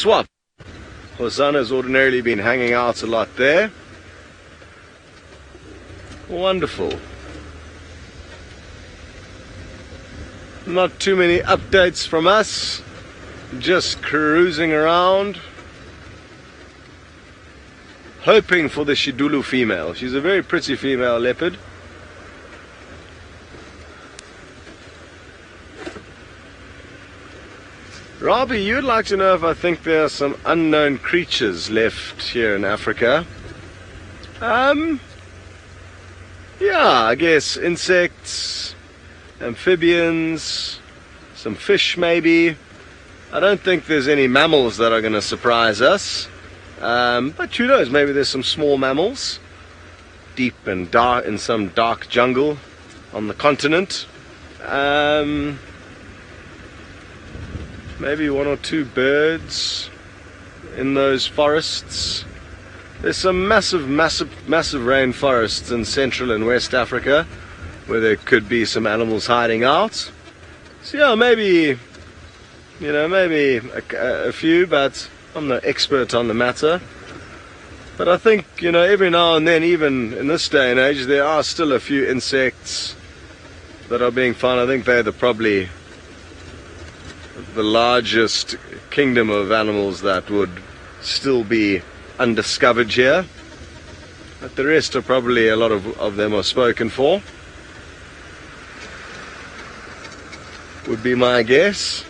swap. Hosanna's ordinarily been hanging out a lot there. Wonderful. Not too many updates from us. Just cruising around, hoping for the Shidulu female. She's a very pretty female leopard. Robbie, you'd like to know if I think there are some unknown creatures left here in Africa. Yeah, I guess insects, amphibians, some fish maybe. I don't think there's any mammals that are going to surprise us. But who knows, maybe there's some small mammals deep and dark in some dark jungle on the continent. Maybe one or two birds in those forests. There's some massive rainforests in Central and West Africa where there could be some animals hiding out. So yeah, maybe, you know, maybe a few, but I'm no expert on the matter. But I think, you know, every now and then, even in this day and age, there are still a few insects that are being found. I think they're probably the largest kingdom of animals that would still be undiscovered here. But the rest are probably, a lot of them are spoken for, would be my guess.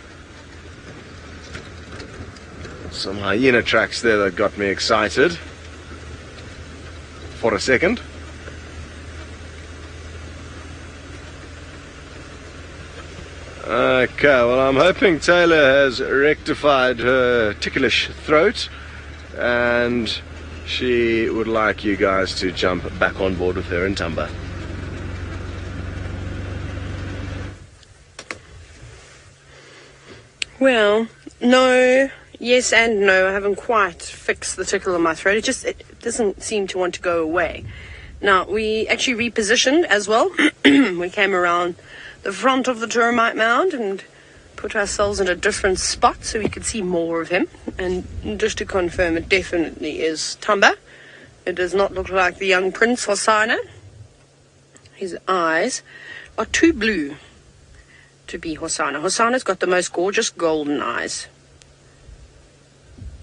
Some hyena tracks there that got me excited for a second. Okay, well, I'm hoping Taylor has rectified her ticklish throat and she would like you guys to jump back on board with her in Thamba. Well, no, yes and no. I haven't quite fixed the tickle in my throat. It doesn't seem to want to go away. Now, we actually repositioned as well. We came around the front of the termite mound and put ourselves in a different spot so we could see more of him. And just to confirm, it definitely is Thamba. It does not look like the young Prince Hosanna. His eyes are too blue to be Hosanna. Hosanna's got the most gorgeous golden eyes.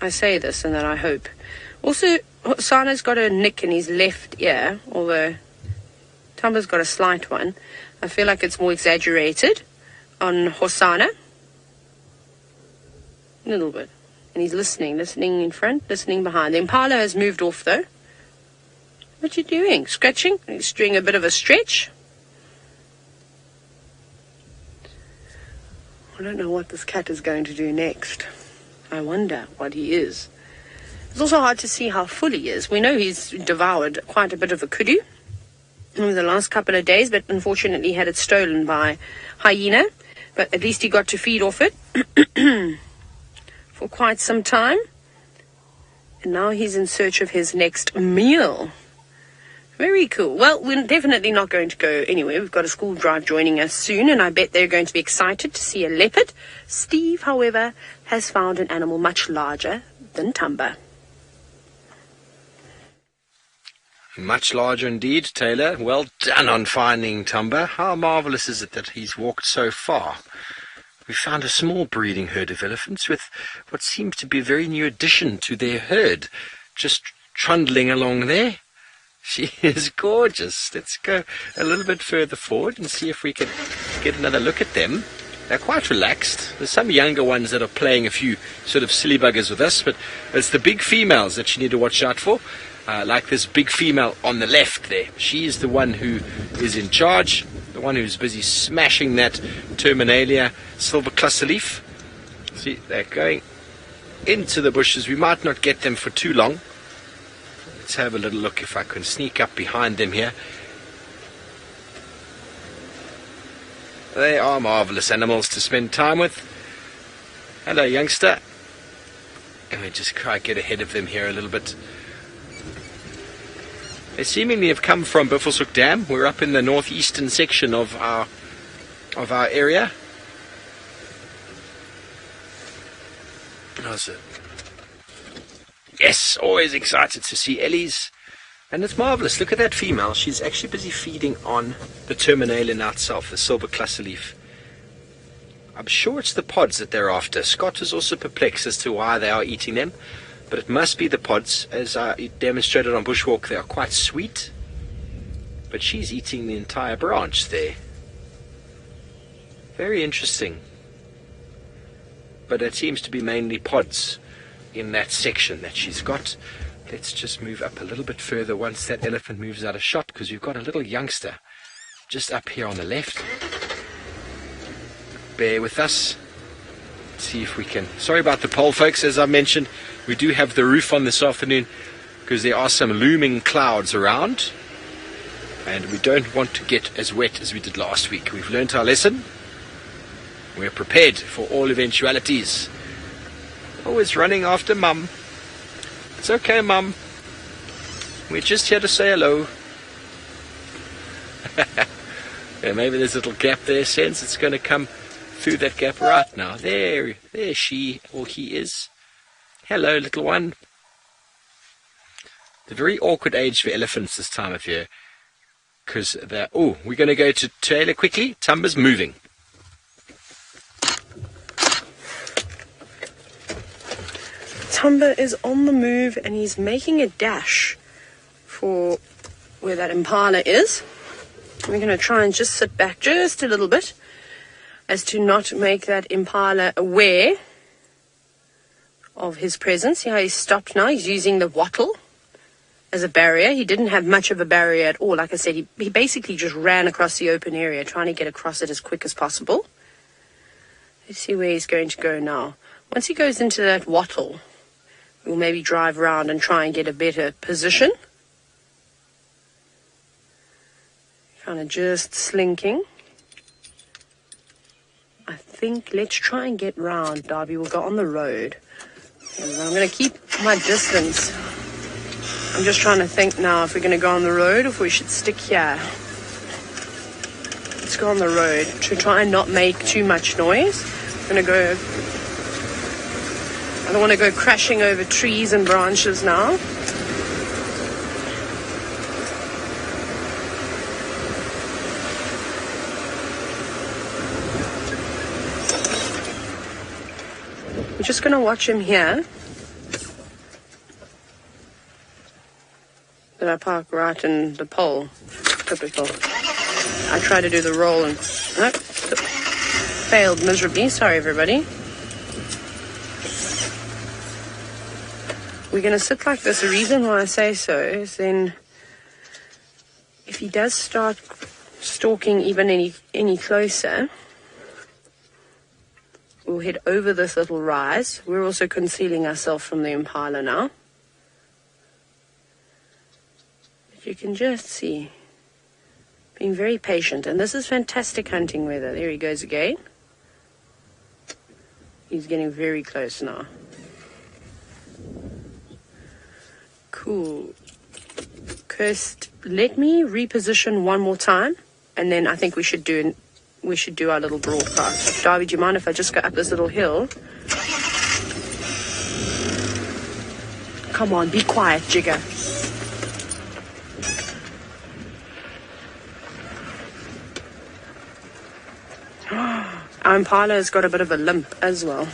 I say this and then I hope. Also, Hosanna's got a nick in his left ear, although Thamba's got a slight one. I feel like it's more exaggerated on Hosanna. A little bit. And he's listening in front, listening behind. The impala has moved off though. What you doing? Scratching? He's doing a bit of a stretch. I don't know what this cat is going to do next. I wonder what he is. It's also hard to see how full he is. We know he's devoured quite a bit of a kudu over the last couple of days, but unfortunately had it stolen by hyena. But at least he got to feed off it for quite some time. And now he's in search of his next meal. Very cool. Well, we're definitely not going to go anywhere. We've got a school drive joining us soon, and I bet they're going to be excited to see a leopard. Steve, however, has found an animal much larger than Thamba. Much larger indeed, Taylor. Well done on finding Thamba. How marvellous is it that he's walked so far? We found a small breeding herd of elephants with what seems to be a very new addition to their herd, just trundling along there. She is gorgeous. Let's go a little bit further forward and see if we can get another look at them. They're quite relaxed. There's some younger ones that are playing a few sort of silly buggers with us, but it's the big females that you need to watch out for. Like this big female on the left there. She's the one who is in charge, the one who's busy smashing that Terminalia silver cluster leaf. See, they're going into the bushes. We might not get them for too long. Let's have a little look if I can sneak up behind them here. They are marvellous animals to spend time with. Hello, youngster. And we just try to get ahead of them here a little bit. They seemingly have come from Buffelshoek Dam. We're up in the northeastern section of our area. There's Yes, always excited to see Ellie's. And it's marvellous. Look at that female. She's actually busy feeding on the terminal nut itself, the silver cluster leaf. I'm sure it's the pods that they're after. Scott was also perplexed as to why they are eating them, but it must be the pods. As I demonstrated on Bushwalk, they are quite sweet, but she's eating the entire branch there. Very interesting. But it seems to be mainly pods in that section that she's got. Let's just move up a little bit further once that elephant moves out of shot, because we've got a little youngster just up here on the left. Bear with us. See if we can. Sorry about the pole, folks. As I mentioned, we do have the roof on this afternoon because there are some looming clouds around, and we don't want to get as wet as we did last week. We've learnt our lesson. We're prepared for all eventualities. Always running after Mum. It's okay, Mum. We're just here to say hello. Yeah, maybe there's a little gap there. Sense it's going to come through that gap right now. There she or he is. Hello, little one. It's a very awkward age for elephants this time of year, because they're... Oh, we're going to go to Taylor quickly. Thamba's moving. Thamba is on the move and he's making a dash for where that impala is. We're going to try and just sit back just a little bit as to not make that impala aware of his presence. See how he's stopped now? He's using the wattle as a barrier. He didn't have much of a barrier at all. Like I said, he basically just ran across the open area, trying to get across it as quick as possible. Let's see where he's going to go now. Once he goes into that wattle, we'll maybe drive around and try and get a better position. Kind of just slinking. I think let's try and get round. Darby will go on the road. And I'm going to keep my distance. I'm just trying to think now if we're going to go on the road or if we should stick here. Let's go on the road to try and not make too much noise. I'm going to go... I don't want to go crashing over trees and branches now. I'm just going to watch him here. Did I park right in the pole? Typical. I tried to do the roll and nope, failed miserably. Sorry, everybody. We're going to sit like this. The reason why I say so is then if he does start stalking even any closer, we'll head over this little rise. We're also concealing ourselves from the impala now. But you can just see, being very patient. And this is fantastic hunting weather. There he goes again. He's getting very close now. Cool. Kirst, let me reposition one more time, and then I think we should do our little broadcast. Darby, do you mind if I just go up this little hill? Come on, be quiet, Jigger. Our impala has got a bit of a limp as well.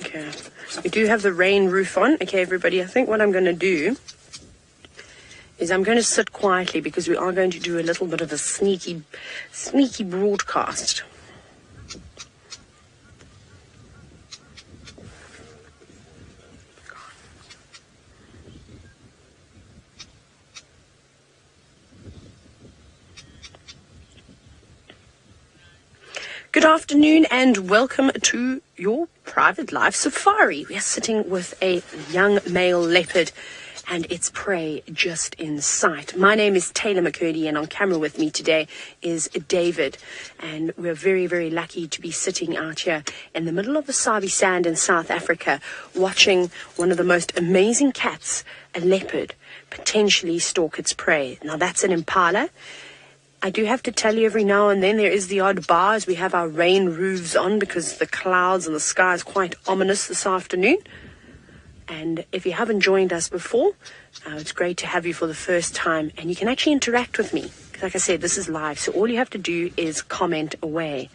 Okay, we do have the rain roof on. Okay, everybody, I think what I'm going to do is I'm going to sit quietly because we are going to do a little bit of a sneaky broadcast. Good afternoon and welcome to your private live safari. We are sitting with a young male leopard and its prey just in sight. My name is Taylor McCurdy and on camera with me today is David. And we're very, very lucky to be sitting out here in the middle of the Sabi Sand in South Africa, watching one of the most amazing cats, a leopard, potentially stalk its prey. Now that's an impala. I do have to tell you every now and then there is the odd bar as we have our rain roofs on because the clouds and the sky is quite ominous this afternoon. And if you haven't joined us before, it's great to have you for the first time. And you can actually interact with me. Like I said, this is live, so all you have to do is comment away.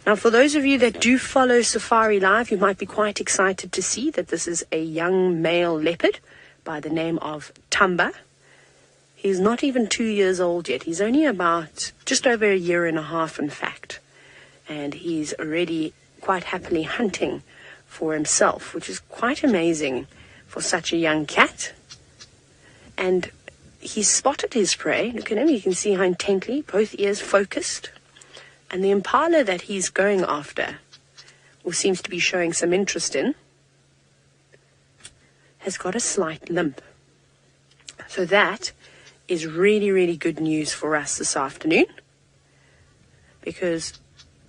Now, for those of you that do follow Safari Live, you might be quite excited to see that this is a young male leopard by the name of Thamba. He's not even 2 years old yet. He's only about just over a year and a half, in fact. And he's already quite happily hunting for himself, which is quite amazing for such a young cat. And he's spotted his prey. Look at him. You can see how intently, both ears focused. And the impala that he's going after, or seems to be showing some interest in, has got a slight limp. So that is really, really good news for us this afternoon. Because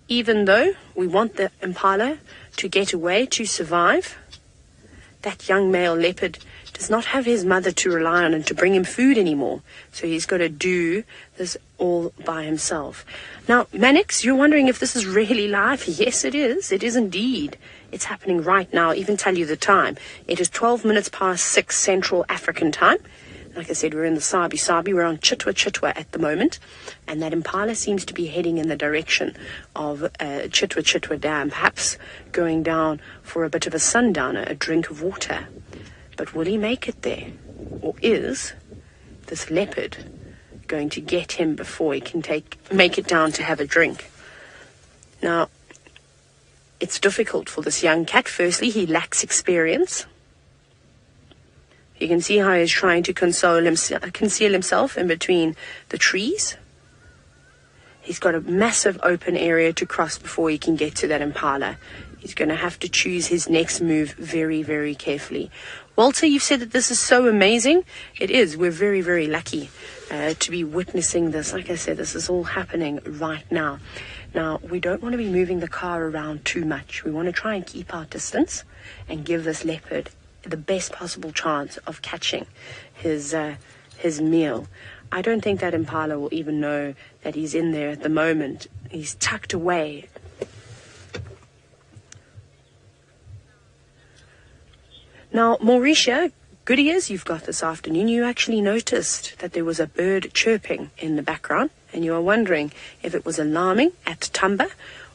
even though we want the impala to get away, to survive, that young male leopard does not have his mother to rely on and to bring him food anymore. So he's got to do this all by himself. Now, Mannix, you're wondering if this is really live? Yes, it is. It is indeed. It's happening right now. I'll even tell you the time. It is 12 minutes past 6 Central African time. Like I said, we're in the Sabi. We're on Chitwa at the moment. And that impala seems to be heading in the direction of Chitwa Dam, perhaps going down for a bit of a sundowner, a drink of water. But will he make it there? Or is this leopard going to get him before he can make it down to have a drink? Now, it's difficult for this young cat. Firstly, he lacks experience. You can see how he's trying to conceal himself in between the trees. He's got a massive open area to cross before he can get to that impala. He's going to have to choose his next move very, very carefully. Walter, you've said that this is so amazing. It is. We're very, very lucky to be witnessing this. Like I said, this is all happening right now. Now, we don't want to be moving the car around too much. We want to try and keep our distance and give this leopard the best possible chance of catching his meal. I don't think that impala will even know that he's in there at the moment. He's tucked away. Now, Mauritia, good ears you've got this afternoon. You actually noticed that there was a bird chirping in the background, and you are wondering if it was alarming at Thamba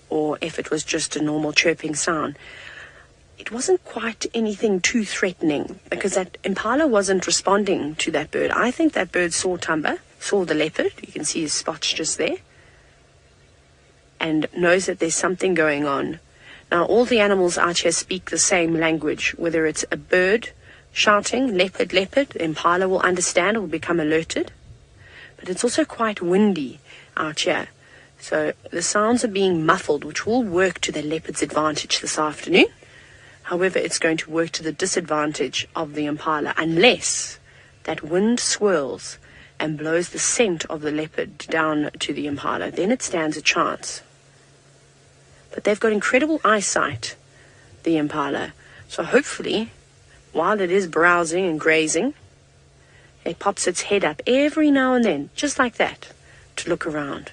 or if it was just a normal chirping sound. It wasn't quite anything too threatening because that impala wasn't responding to that bird. I think that bird saw Thamba, saw the leopard. You can see his spots just there. And knows that there's something going on. Now, all the animals out here speak the same language. Whether it's a bird shouting, leopard, leopard, impala will understand, will become alerted. But it's also quite windy out here. So the sounds are being muffled, which will work to the leopard's advantage this afternoon. However, it's going to work to the disadvantage of the impala unless that wind swirls and blows the scent of the leopard down to the impala. Then it stands a chance. But they've got incredible eyesight, the impala. So hopefully, while it is browsing and grazing, it pops its head up every now and then, just like that, to look around.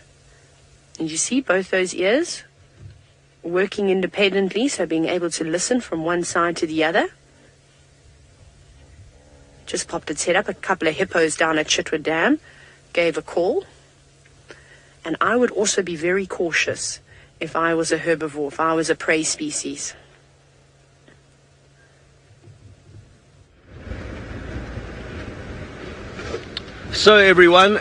And you see both those ears working independently, so being able to listen from one side to the other. Just popped its head up. A couple of hippos down at Chitwa Dam gave a call. And I would also be very cautious if I was a herbivore, if I was a prey species. So everyone,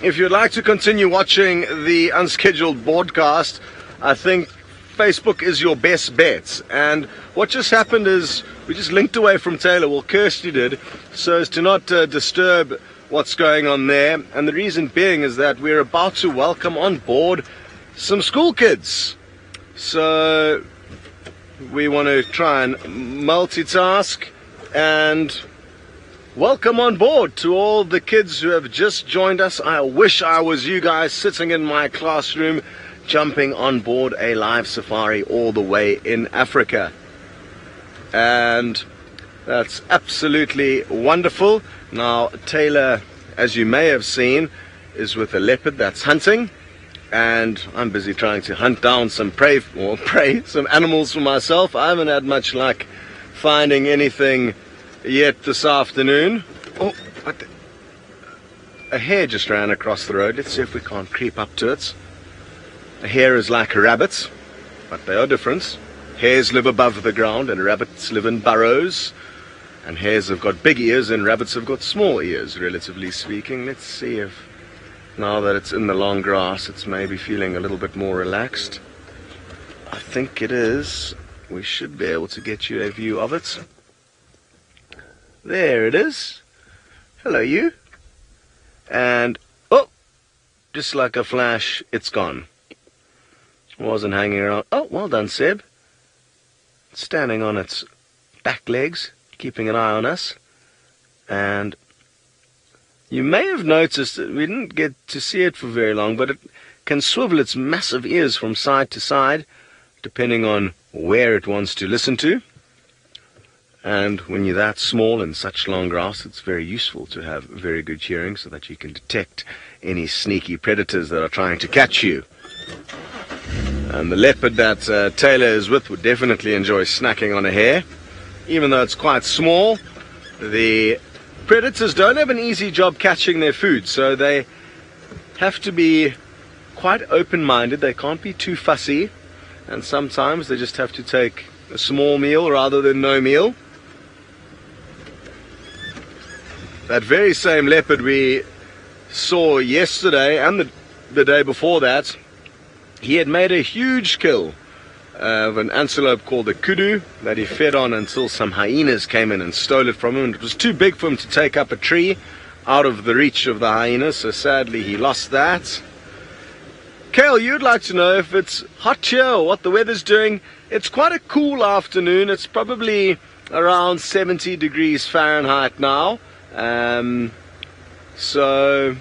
if you'd like to continue watching the unscheduled broadcast, I think Facebook is your best bet. And what just happened is we just linked away from Taylor. Well, Kirsty did, so as to not disturb what's going on there. And the reason being is that we're about to welcome on board some school kids. So we want to try and multitask and welcome on board to all the kids who have just joined us. I wish I was you guys sitting in my classroom jumping on board a live safari all the way in Africa. And that's absolutely wonderful. Now, Taylor, as you may have seen, is with a leopard that's hunting, and I'm busy trying to hunt down some some animals for myself. I haven't had much luck finding anything yet this afternoon. Oh, a hare just ran across the road. Let's see if we can't creep up to it. A hare is like a rabbit, but they are different. Hares live above the ground and rabbits live in burrows. And hares have got big ears and rabbits have got small ears, relatively speaking. Let's see if, now that it's in the long grass, it's maybe feeling a little bit more relaxed. I think it is. We should be able to get you a view of it. There it is. Hello, you. And, oh, just like a flash, it's gone. Wasn't hanging around. Oh, well done, Seb. Standing on its back legs, keeping an eye on us. And you may have noticed that we didn't get to see it for very long, but it can swivel its massive ears from side to side, depending on where it wants to listen to. And when you're that small and such long grass, it's very useful to have very good hearing so that you can detect any sneaky predators that are trying to catch you. And the leopard that Taylor is with would definitely enjoy snacking on a hare. Even though it's quite small, the predators don't have an easy job catching their food, so they have to be quite open-minded. They can't be too fussy, and sometimes they just have to take a small meal rather than no meal. That very same leopard we saw yesterday and the day before that, he had made a huge kill of an antelope called the kudu that he fed on until some hyenas came in and stole it from him. And it was too big for him to take up a tree out of the reach of the hyenas, so sadly he lost that. Kale, you'd like to know if it's hot here or what the weather's doing. It's quite a cool afternoon. It's probably around 70 degrees Fahrenheit now. So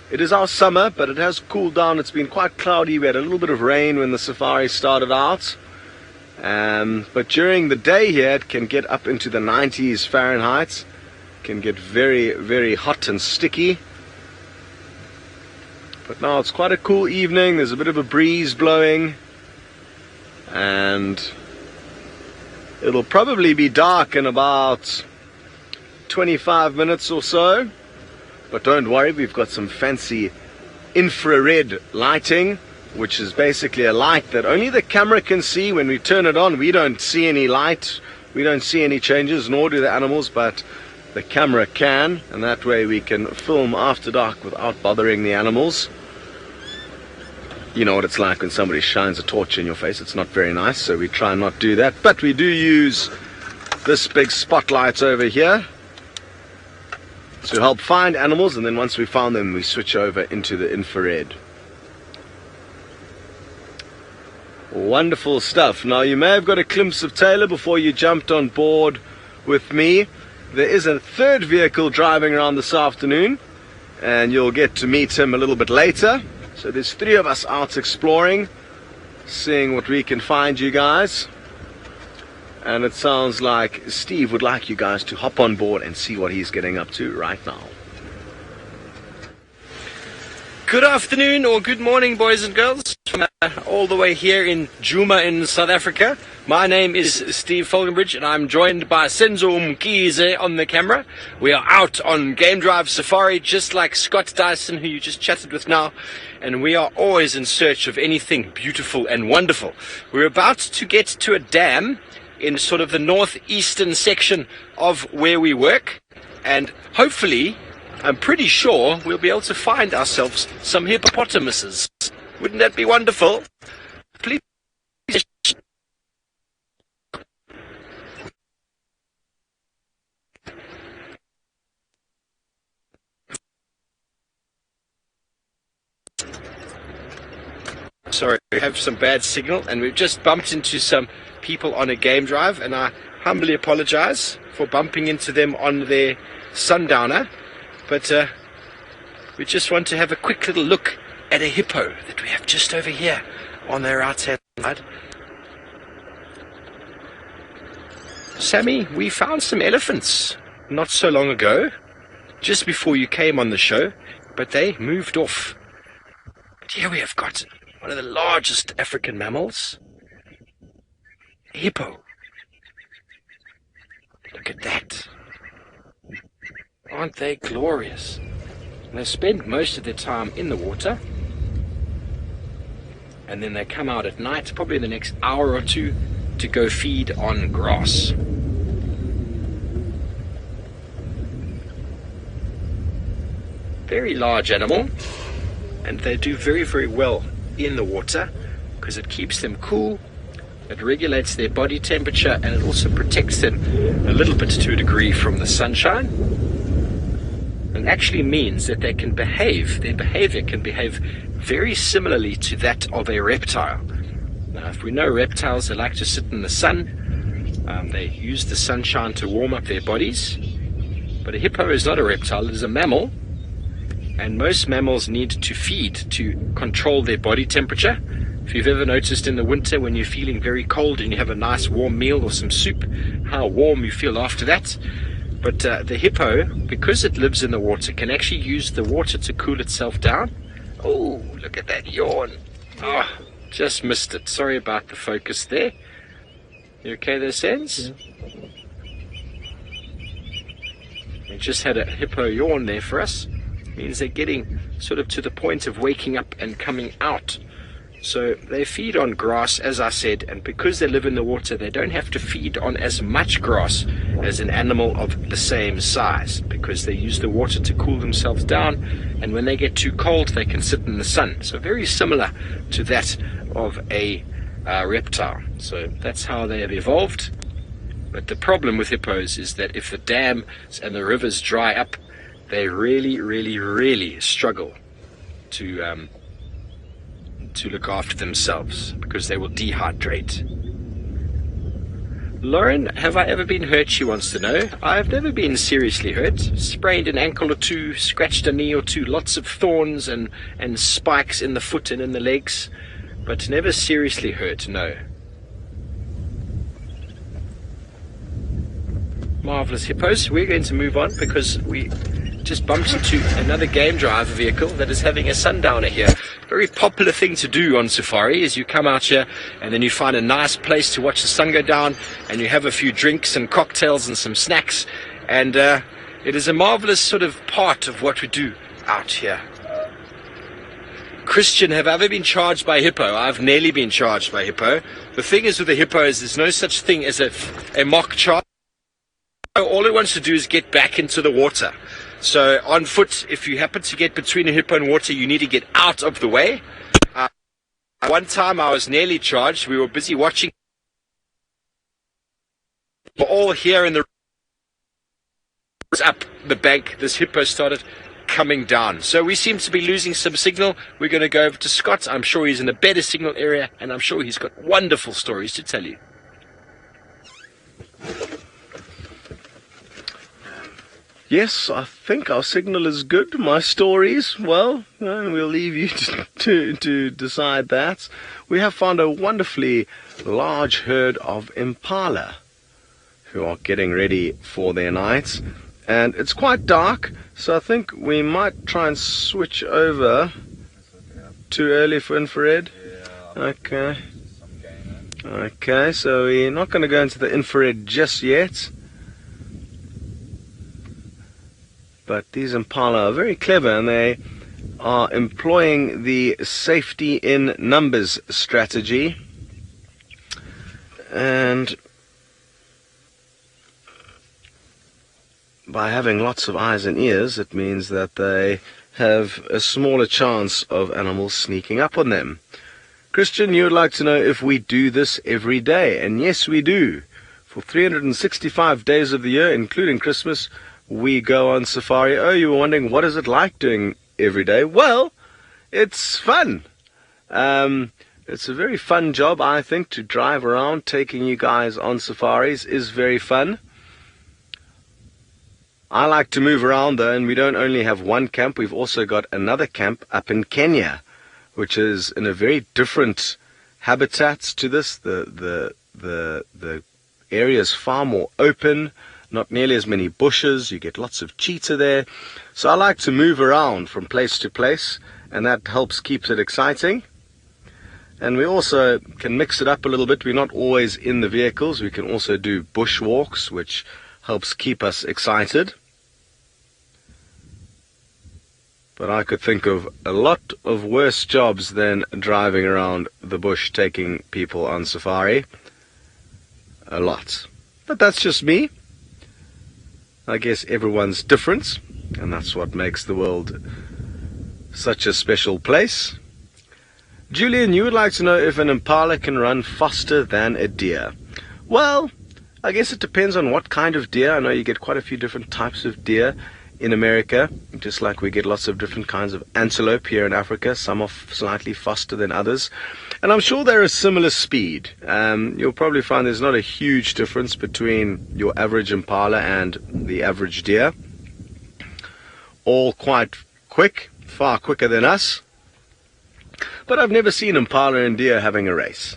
it is our summer, but it has cooled down. It's been quite cloudy. We had a little bit of rain when the safari started out. But during the day here, it can get up into the 90s Fahrenheit. It can get very, very hot and sticky. But now it's quite a cool evening. There's a bit of a breeze blowing. And it'll probably be dark in about 25 minutes or so. But don't worry, we've got some fancy infrared lighting, which is basically a light that only the camera can see. When we turn it on, we don't see any light, we don't see any changes, nor do the animals, but the camera can, and that way we can film after dark without bothering the animals. You know what it's like when somebody shines a torch in your face. It's not very nice, so we try and not do that. But we do use this big spotlight over here to help find animals, and then once we found them, we switch over into the infrared. Wonderful stuff. Now, you may have got a glimpse of Taylor before you jumped on board with me. There is a third vehicle driving around this afternoon, and you'll get to meet him a little bit later. So there's three of us out exploring, seeing what we can find, you guys. And it sounds like Steve would like you guys to hop on board and see what he's getting up to right now. Good afternoon or good morning, boys and girls, from all the way here in Djuma in South Africa. My name is Steve Folgenbridge, and I'm joined by Senzo Mkize on the camera. We are out on Game Drive Safari, just like Scott Dyson, who you just chatted with now, and we are always in search of anything beautiful and wonderful. We're about to get to a dam in sort of the northeastern section of where we work, and hopefully, I'm pretty sure we'll be able to find ourselves some hippopotamuses. Wouldn't that be wonderful? Please. Sorry, we have some bad signal, and we've just bumped into some people on a game drive, and I humbly apologize for bumping into them on their sundowner. But we just want to have a quick little look at a hippo that we have just over here on their right-hand side. Sammy, we found some elephants not so long ago, just before you came on the show. but they moved off. But here we have got one of the largest African mammals, a hippo. Look at that. Aren't they glorious? And they spend most of their time in the water, and then they come out at night, probably in the next hour or two, to go feed on grass. Very large animal, and they do very, very well in the water because it keeps them cool, it regulates their body temperature, and it also protects them a little bit to a degree from the sunshine. And actually means that they can behave, their behavior can behave very similarly to that of a reptile. Now, if we know reptiles, they like to sit in the sun, they use the sunshine to warm up their bodies, but a hippo is not a reptile, it is a mammal, and most mammals need to feed to control their body temperature. If you've ever noticed in the winter when you're feeling very cold and you have a nice warm meal or some soup, how warm you feel after that. But the hippo, because it lives in the water, can actually use the water to cool itself down. Oh, look at that yawn. Oh, just missed it. Sorry about the focus there. You okay there, Sens? Yeah. We just had a hippo yawn there for us. It means they're getting sort of to the point of waking up and coming out. So they feed on grass, as I said, and because they live in the water, they don't have to feed on as much grass as an animal of the same size, because they use the water to cool themselves down, and when they get too cold, they can sit in the sun. So very similar to that of a reptile. So that's how they have evolved. But the problem with hippos is that if the dams and the rivers dry up, they really, really, really struggle to look after themselves because they will dehydrate. Lauren, have I ever been hurt? She wants to know. I've never been seriously hurt. Sprained an ankle or two, scratched a knee or two, lots of thorns and spikes in the foot and in the legs, but never seriously hurt, no. Marvelous hippos. We're going to move on because we just bumped into another game driver vehicle that is having a sundowner here. Very popular thing to do on safari is you come out here and then you find a nice place to watch the sun go down and you have a few drinks and cocktails and some snacks, and it is a marvelous sort of part of what we do out here. Christian, have I ever been charged by a hippo? I've nearly been charged by a hippo. The thing is with the hippo is there's no such thing as a mock charge. All it wants to do is get back into the water. So on foot, if you happen to get between a hippo and water, you need to get out of the way. One time I was nearly charged. We were busy watching. We're all here in the up the bank. This hippo started coming down. So we seem to be losing some signal. We're going to go over to Scott. I'm sure he's in a better signal area, and I'm sure he's got wonderful stories to tell you. Yes, I think our signal is good. My stories, well, we'll leave you to decide that. We have found a wonderfully large herd of impala who are getting ready for their night. And it's quite dark, so I think we might try and switch over. Too early for infrared? Okay. Okay, so we're not going to go into the infrared just yet. But these impala are very clever, and they are employing the safety in numbers strategy. And by having lots of eyes and ears, it means that they have a smaller chance of animals sneaking up on them. Christian, you would like to know if we do this every day, and yes, we do. For 365 days of the year, including Christmas, we go on safari. Oh, you were wondering, what is it like doing every day? Well, it's fun. It's a very fun job, I think, to drive around. Taking you guys on safaris is very fun. I like to move around, though, and we don't only have one camp. We've also got another camp up in Kenya, which is in a very different habitat to this. The area is far more open. not nearly as many bushes. You get lots of cheetah there. So I like to move around from place to place, and that helps keep it exciting. And we also can mix it up a little bit. We're not always in the vehicles. We can also do bush walks, which helps keep us excited. But I could think of a lot of worse jobs than driving around the bush taking people on safari. A lot. But that's just me. I guess everyone's different, and that's what makes the world such a special place. Julian, you would like to know if an impala can run faster than a deer. Well, I guess it depends on what kind of deer. I know you get quite a few different types of deer in America, just like we get lots of different kinds of antelope here in Africa. Some are slightly faster than others. And I'm sure they're a similar speed. You'll probably find there's not a huge difference between your average impala and the average deer. All quite quick, far quicker than us. But I've never seen impala and deer having a race.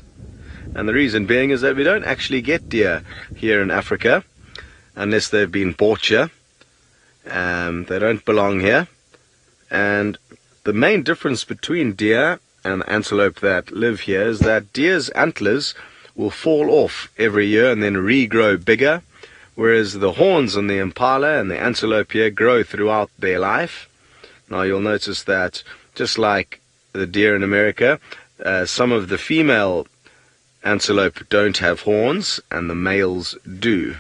And the reason being is that we don't actually get deer here in Africa unless they've been bought here. They don't belong here. And the main difference between deer and antelope that live here is that deer's antlers will fall off every year and then regrow bigger, whereas the horns on the impala and the antelope here grow throughout their life. Now you'll notice that just like the deer in America, some of the female antelope don't have horns and the males do.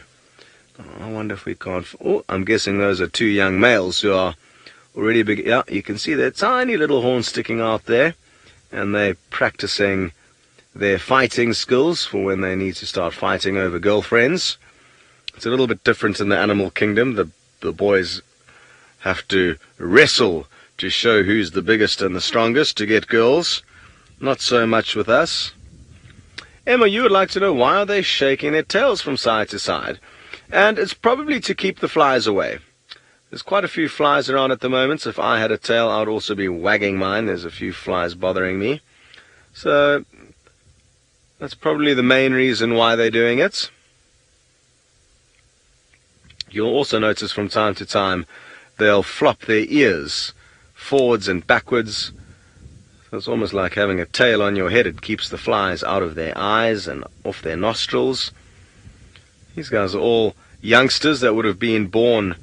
I wonder if we can't... Oh, I'm guessing those are two young males who are already big. Yeah, you can see their tiny little horns sticking out there, and they're practicing their fighting skills for when they need to start fighting over girlfriends. It's a little bit different in the animal kingdom. The boys have to wrestle to show who's the biggest and the strongest to get girls. Not so much with us. Emma, you would like to know, why are they shaking their tails from side to side? And it's probably to keep the flies away. There's quite a few flies around at the moment, so if I had a tail, I would also be wagging mine. There's a few flies bothering me. So that's probably the main reason why they're doing it. You'll also notice from time to time they'll flop their ears forwards and backwards. So it's almost like having a tail on your head. It keeps the flies out of their eyes and off their nostrils. These guys are all youngsters that would have been born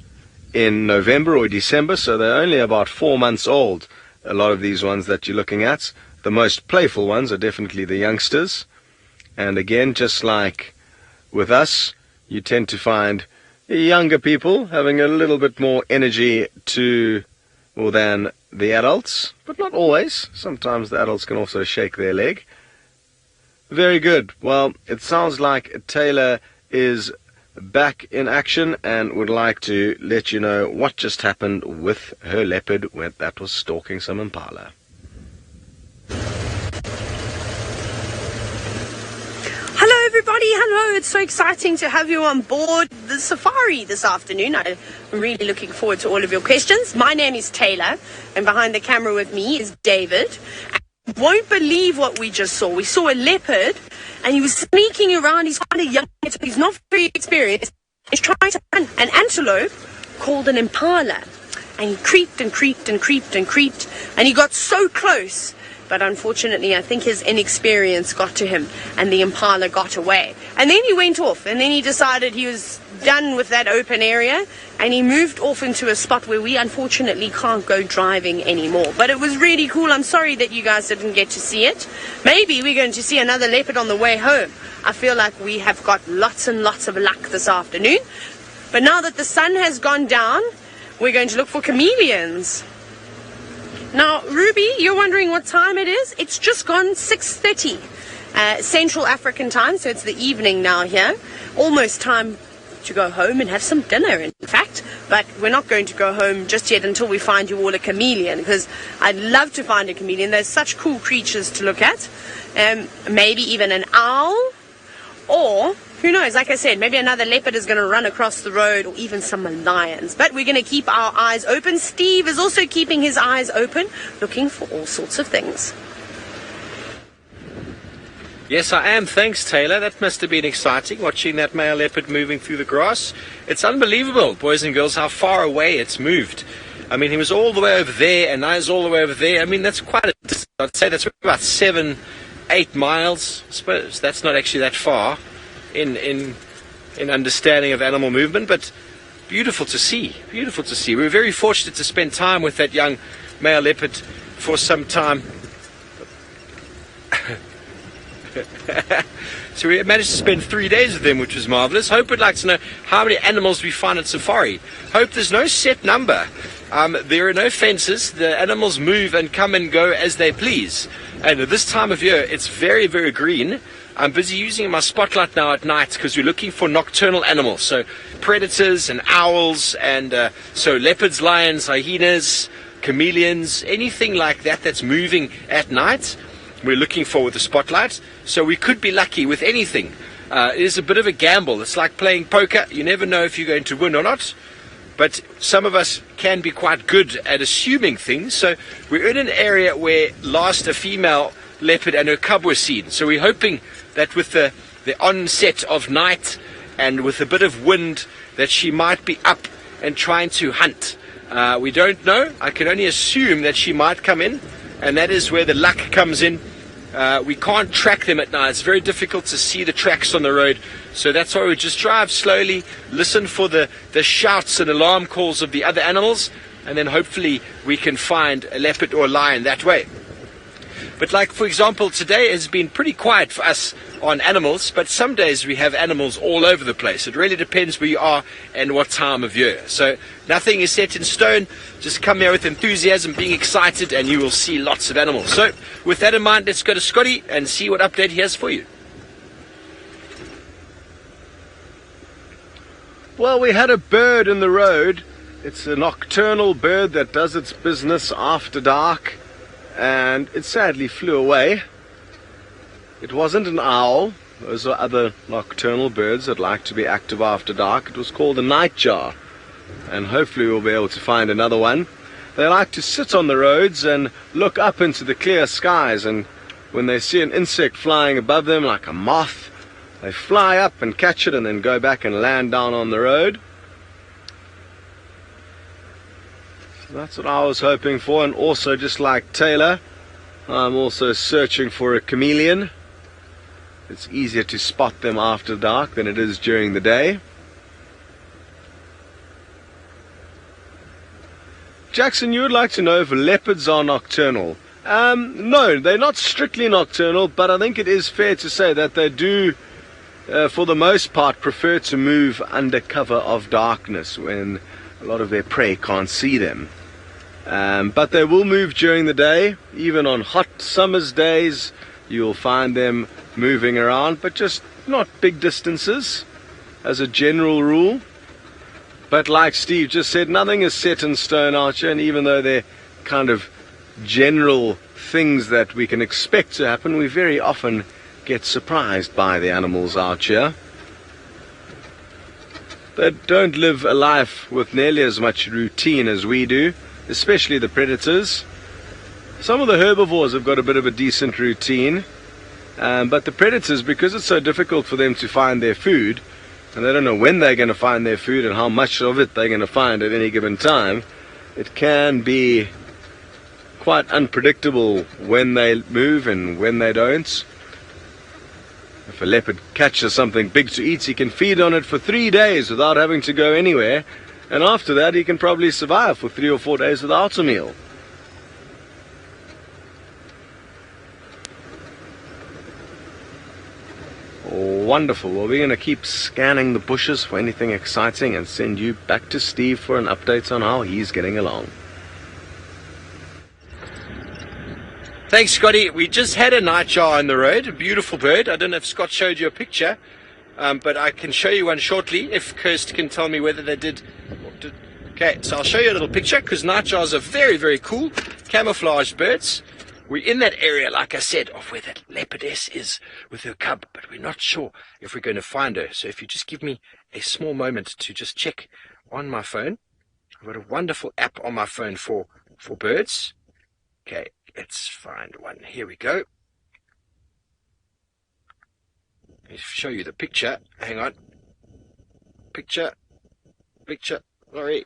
in November or December, so they're only about 4 months old, a lot of these ones that you're looking at. The most playful ones are definitely the youngsters. And again, just like with us, you tend to find younger people having a little bit more energy than the adults, but not always. Sometimes the adults can also shake their leg. Very good. Well, it sounds like Taylor is back in action and would like to let you know what just happened with her leopard that was stalking some impala. Hello everybody, hello, it's so exciting to have you on board the safari this afternoon. I'm really looking forward to all of your questions. My name is Taylor, and behind the camera with me is David. You won't believe what we just saw. We saw a leopard, and he was sneaking around. He's quite a young leopard. He's not very experienced. He's trying to run an antelope called an impala. And he creeped and creeped and creeped and creeped, and he got so close. But unfortunately, I think his inexperience got to him, and the impala got away. And then he went off, and then he decided he was done with that open area, and he moved off into a spot where we unfortunately can't go driving anymore. But it was really cool. I'm sorry that you guys didn't get to see it. Maybe we're going to see another leopard on the way home. I feel like we have got lots and lots of luck this afternoon. But now that the sun has gone down, we're going to look for chameleons. Now, Ruby, you're wondering what time it is? It's just gone 6:30 Central African time, so it's the evening now here. Almost time to go home and have some dinner, in fact. But we're not going to go home just yet until we find you all a chameleon, because I'd love to find a chameleon. They're such cool creatures to look at. Maybe even an owl, or who knows, like I said, maybe another leopard is going to run across the road, or even some lions. But we're going to keep our eyes open. Steve is also keeping his eyes open, looking for all sorts of things. Yes, I am. Thanks, Taylor. That must have been exciting, watching that male leopard moving through the grass. It's unbelievable, boys and girls, how far away it's moved. I mean, he was all the way over there, and now he's all the way over there. I mean, that's quite a distance. I'd say that's about 7, 8 miles. I suppose that's not actually that far in understanding of animal movement, but beautiful to see. Beautiful to see. We were very fortunate to spend time with that young male leopard for some time. So we managed to spend 3 days with them, which was marvelous. Hope would like to know how many animals we find at safari. Hope there's no set number. There are no fences. The animals move and come and go as they please. And at this time of year, it's very, very green. I'm busy using my spotlight now at night because we're looking for nocturnal animals. So predators and owls and so leopards, lions, hyenas, chameleons, anything like that that's moving at night, we're looking for with the spotlight. So we could be lucky with anything. It is a bit of a gamble. It's like playing poker. You never know if you're going to win or not. But some of us can be quite good at assuming things. So we're in an area where last a female leopard and her cub were seen. So we're hoping that with the onset of night and with a bit of wind that she might be up and trying to hunt. We don't know. I can only assume that she might come in, and that is where the luck comes in. We can't track them at night. It's very difficult to see the tracks on the road. So that's why we just drive slowly, listen for the shouts and alarm calls of the other animals, and then hopefully we can find a leopard or a lion that way. But like, for example, today has been pretty quiet for us on animals, but some days we have animals all over the place. It really depends where you are and what time of year. So nothing is set in stone. Just come here with enthusiasm, being excited, and you will see lots of animals. So with that in mind, let's go to Scotty and see what update he has for you. Well, we had a bird in the road. It's a nocturnal bird that does its business after dark, and it sadly flew away. It wasn't an owl. Those are other nocturnal birds that like to be active after dark. It was called a nightjar, and hopefully we'll be able to find another one. They like to sit on the roads and look up into the clear skies, and when they see an insect flying above them like a moth, they fly up and catch it and then go back and land down on the road. So that's what I was hoping for, and also, just like Taylor, I'm also searching for a chameleon. It's easier to spot them after dark than it is during the day. Jackson, you would like to know if leopards are nocturnal. No, they're not strictly nocturnal, but I think it is fair to say that they do, for the most part, prefer to move under cover of darkness when a lot of their prey can't see them. But they will move during the day. Even on hot summer's days, you'll find them moving around, but just not big distances as a general rule. But like Steve just said, nothing is set in stone out here, and even though they're kind of general things that we can expect to happen, we very often get surprised by the animals out here. They don't live a life with nearly as much routine as we do, especially the predators. Some of the herbivores have got a bit of a decent routine, but the predators, because it's so difficult for them to find their food, and they don't know when they're going to find their food and how much of it they're going to find at any given time, it can be quite unpredictable when they move and when they don't. If a leopard catches something big to eat, he can feed on it for 3 days without having to go anywhere, and after that he can probably survive for 3 or 4 days without a meal. Wonderful. Well, we're going to keep scanning the bushes for anything exciting and send you back to Steve for an update on how he's getting along. Thanks, Scotty. We just had a nightjar on the road, a beautiful bird. I don't know if Scott showed you a picture, but I can show you one shortly if Kirst can tell me whether they did. Okay, so I'll show you a little picture, because nightjars are very, very cool camouflaged birds. We're in that area, like I said, of where that leopardess is with her cub, but we're not sure if we're going to find her. So if you just give me a small moment to just check on my phone. I've got a wonderful app on my phone for birds. Okay, let's find one. Here we go. Let me show you the picture. Hang on. Picture. Sorry.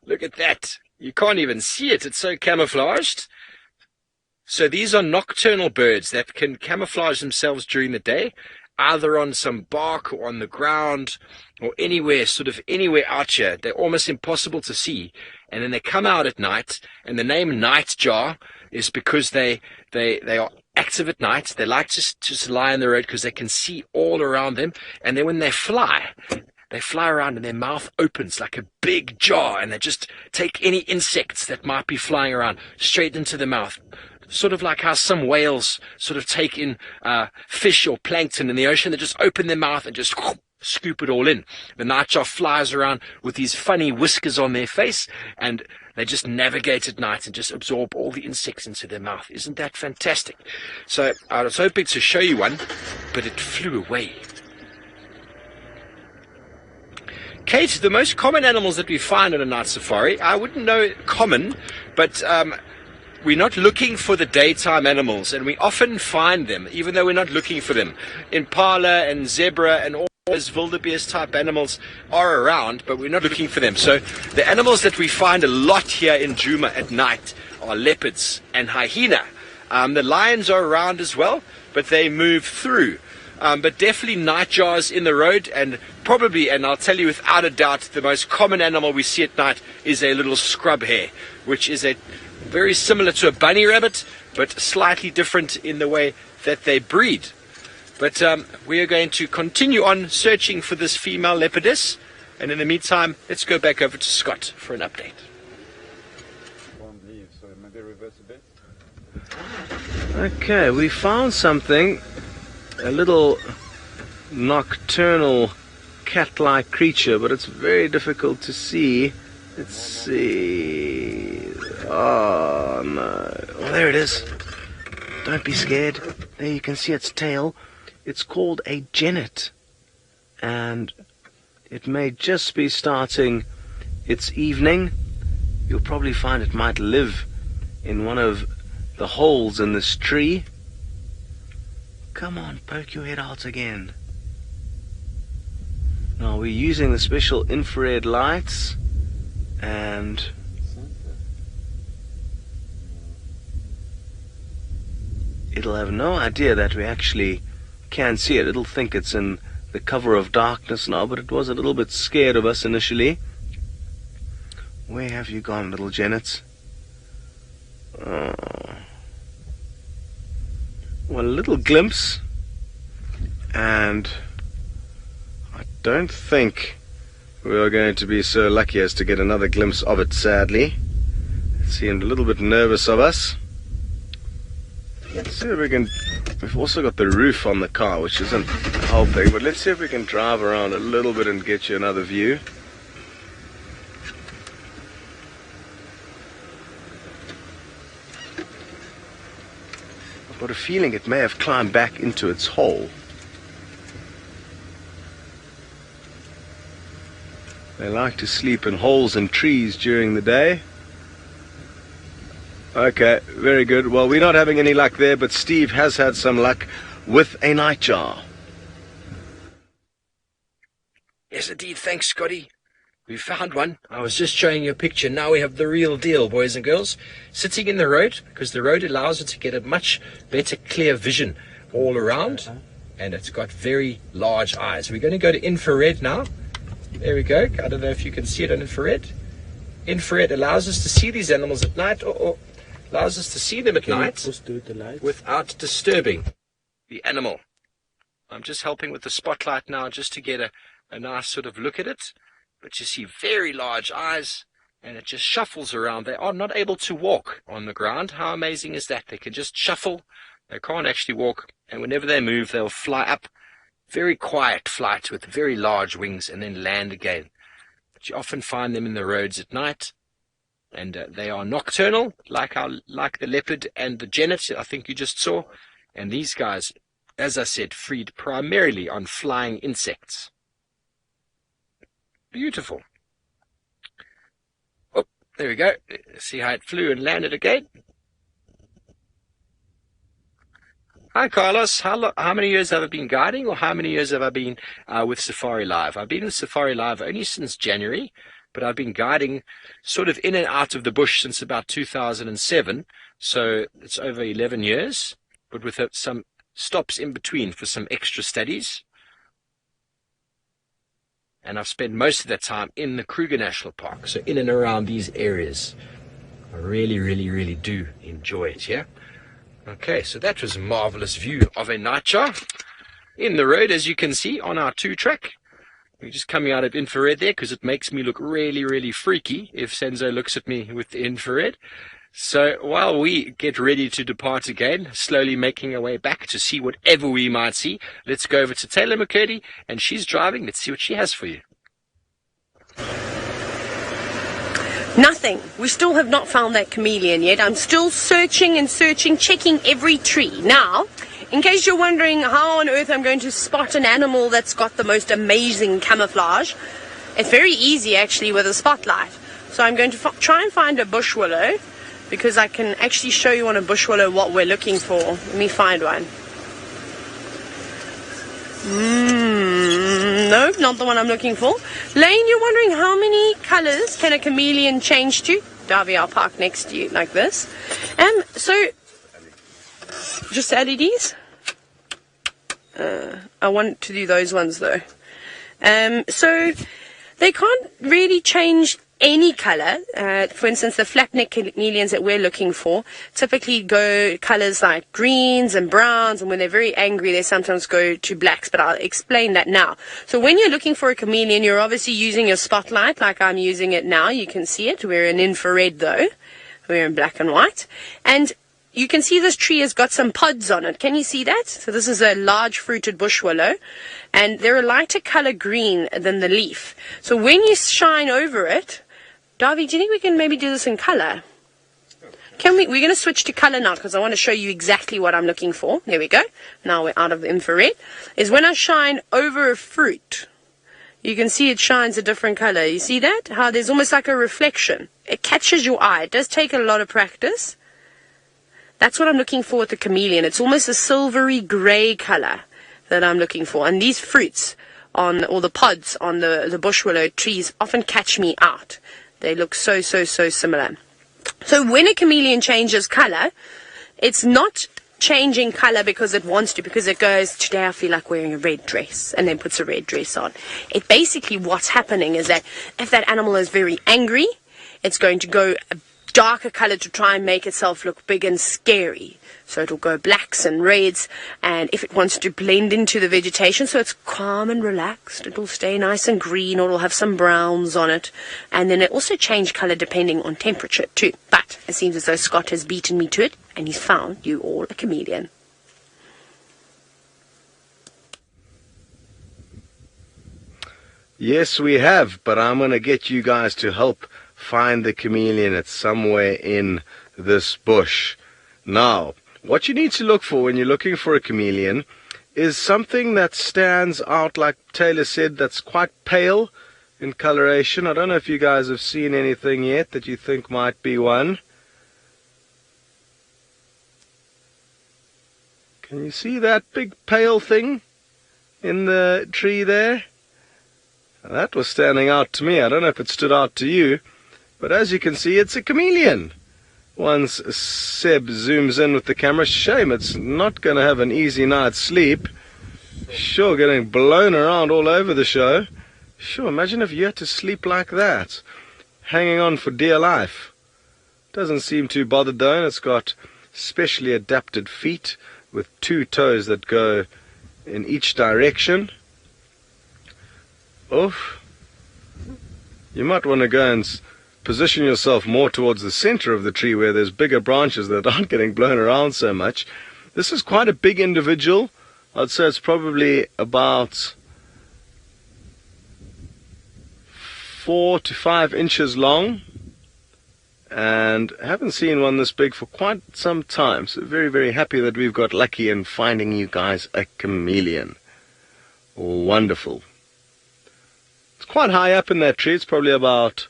Look at that. You can't even see it. It's so camouflaged. So these are nocturnal birds that can camouflage themselves during the day, either on some bark or on the ground or anywhere out here. They're almost impossible to see. And then they come out at night, and the name nightjar is because they are active at night. They like to just lie on the road because they can see all around them. And then when they fly around and their mouth opens like a big jar, and they just take any insects that might be flying around straight into the mouth. Sort of like how some whales sort of take in fish or plankton in the ocean. They just open their mouth and just scoop it all in. The nightjar flies around with these funny whiskers on their face, and they just navigate at night and just absorb all the insects into their mouth. Isn't that fantastic? So I was hoping to show you one, but it flew away. Kate, the most common animals that we find on a night safari, I wouldn't know common, but we're not looking for the daytime animals, and we often find them, even though we're not looking for them. Impala and zebra and all those wildebeest type animals are around, but we're not looking for them. So the animals that we find a lot here in Djuma at night are leopards and hyena. The lions are around as well, but they move through. But definitely nightjars in the road, and probably, and I'll tell you without a doubt, the most common animal we see at night is a little scrub hare, which is a very similar to a bunny rabbit, but slightly different in the way that they breed. But we are going to continue on searching for this female leopardess, and in the meantime, let's go back over to Scott for an update. Okay, we found something, a little nocturnal cat-like creature, but it's very difficult to see. Let's see. Oh no. Oh, there it is. Don't be scared. There you can see its tail. It's called a genet, and it may just be starting its evening. You'll probably find it might live in one of the holes in this tree. Come on, poke your head out again. Now we're using the special infrared lights, and it'll have no idea that we actually can see it. It'll think it's in the cover of darkness now, but it was a little bit scared of us initially. Where have you gone, little Janet? Oh. Well, a little glimpse, and I don't think we are going to be so lucky as to get another glimpse of it, sadly. It seemed a little bit nervous of us. Let's see if we can... We've also got the roof on the car, which isn't helping, but let's see if we can drive around a little bit and get you another view. I've got a feeling it may have climbed back into its hole. They like to sleep in holes in trees during the day. Okay, very good. Well, we're not having any luck there, but Steve has had some luck with a nightjar. Yes, indeed. Thanks, Scotty. We found one. I was just showing you a picture. Now we have the real deal, boys and girls. Sitting in the road, because the road allows it to get a much better clear vision all around. And it's got very large eyes. We're going to go to infrared now. There we go. I don't know if you can see it on infrared. Infrared allows us to see these animals at night, or allows us to see them at night without disturbing the animal. I'm just helping with the spotlight now just to get a nice sort of look at it. But you see very large eyes, and it just shuffles around. They are not able to walk on the ground. How amazing is that? They can just shuffle. They can't actually walk, and whenever they move, they'll fly up. Very quiet flight with very large wings and then land again. But you often find them in the roads at night, and they are nocturnal, like the leopard and the genet I think you just saw. And these guys, as I said, feed primarily on flying insects. Beautiful. Oh, there we go. See how it flew and landed again? Hi, Carlos. How many years have I been guiding, or how many years have I been with Safari Live? I've been with Safari Live only since January, but I've been guiding sort of in and out of the bush since about 2007, so it's over 11 years, but with some stops in between for some extra studies. And I've spent most of that time in the Kruger National Park, so in and around these areas. I really, really, really do enjoy it, yeah? Okay, so that was a marvelous view of a nightjar in the road, as you can see, on our 2-track. We're just coming out of infrared there because it makes me look really, really freaky if Senzo looks at me with the infrared. So while we get ready to depart again, slowly making our way back to see whatever we might see, let's go over to Taylor McCurdy, and she's driving. Let's see what she has for you. Nothing. We still have not found that chameleon yet. I'm still searching and searching, checking every tree. Now, in case you're wondering how on earth I'm going to spot an animal that's got the most amazing camouflage, it's very easy actually with a spotlight. So I'm going to try and find a bush willow, because I can actually show you on a bush willow what we're looking for. Let me find one. No, not the one I'm looking for. Lane, you're wondering how many colors can a chameleon change to? Darby, I'll park next to you like this. So, just LEDs? I want to do those ones though. So, they can't really change any color. For instance, the flat-neck chameleons that we're looking for typically go colors like greens and browns, and when they're very angry they sometimes go to blacks, but I'll explain that now. So when you're looking for a chameleon, you're obviously using your spotlight like I'm using it now. You can see it. We're in infrared though. We're in black and white. And you can see this tree has got some pods on it. Can you see that? So this is a large fruited bush willow, and they're a lighter color green than the leaf. So when you shine over it, Davy, do you think we can maybe do this in color? We're going to switch to color now because I want to show you exactly what I'm looking for. There we go. Now we're out of the infrared. Is when I shine over a fruit, you can see it shines a different color. You see that? How there's almost like a reflection. It catches your eye. It does take a lot of practice. That's what I'm looking for with the chameleon. It's almost a silvery gray color that I'm looking for. And these fruits or the pods on the bush willow trees often catch me out. They look so similar. So when a chameleon changes color, it's not changing color because it wants to, because it goes, today I feel like wearing a red dress, and then puts a red dress on. It basically, what's happening is that if that animal is very angry, it's going to go a darker color to try and make itself look big and scary. So it'll go blacks and reds, and if it wants to blend into the vegetation so it's calm and relaxed, it'll stay nice and green, or it'll have some browns on it. And then it also change color depending on temperature too. But it seems as though Scott has beaten me to it, and he's found you all a chameleon. Yes, we have, but I'm going to get you guys to help find the chameleon. It's somewhere in this bush. Now, what you need to look for when you're looking for a chameleon is something that stands out, like Taylor said, that's quite pale in coloration. I don't know if you guys have seen anything yet that you think might be one. Can you see that big pale thing in the tree there? That was standing out to me. I don't know if it stood out to you, but as you can see, it's a chameleon. Once Seb zooms in with the camera, shame it's not going to have an easy night's sleep. Sure, getting blown around all over the show. Sure, imagine if you had to sleep like that, hanging on for dear life. Doesn't seem too bothered though, and it's got specially adapted feet with 2 toes that go in each direction. Oof. You might want to go and position yourself more towards the center of the tree where there's bigger branches that aren't getting blown around so much. This is quite a big individual. I'd say it's probably about 4 to 5 inches long, and I haven't seen one this big for quite some time, so very happy that we've got lucky in finding you guys a chameleon. Wonderful. It's quite high up in that tree. It's probably about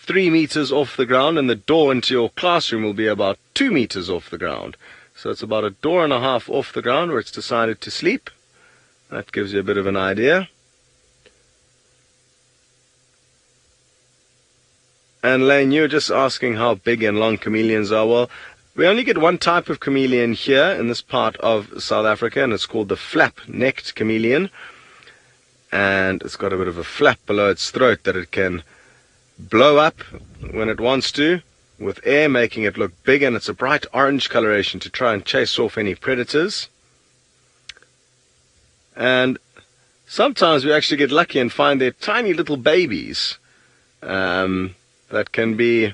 3 meters off the ground, and the door into your classroom will be about 2 meters off the ground. So it's about a door and a half off the ground where it's decided to sleep. That gives you a bit of an idea. And Lane, you were just asking how big and long chameleons are. Well, we only get one type of chameleon here in this part of South Africa, and it's called the flap-necked chameleon. And it's got a bit of a flap below its throat that it can blow up when it wants to, with air, making it look big, and it's a bright orange coloration to try and chase off any predators. And sometimes we actually get lucky and find their tiny little babies that can be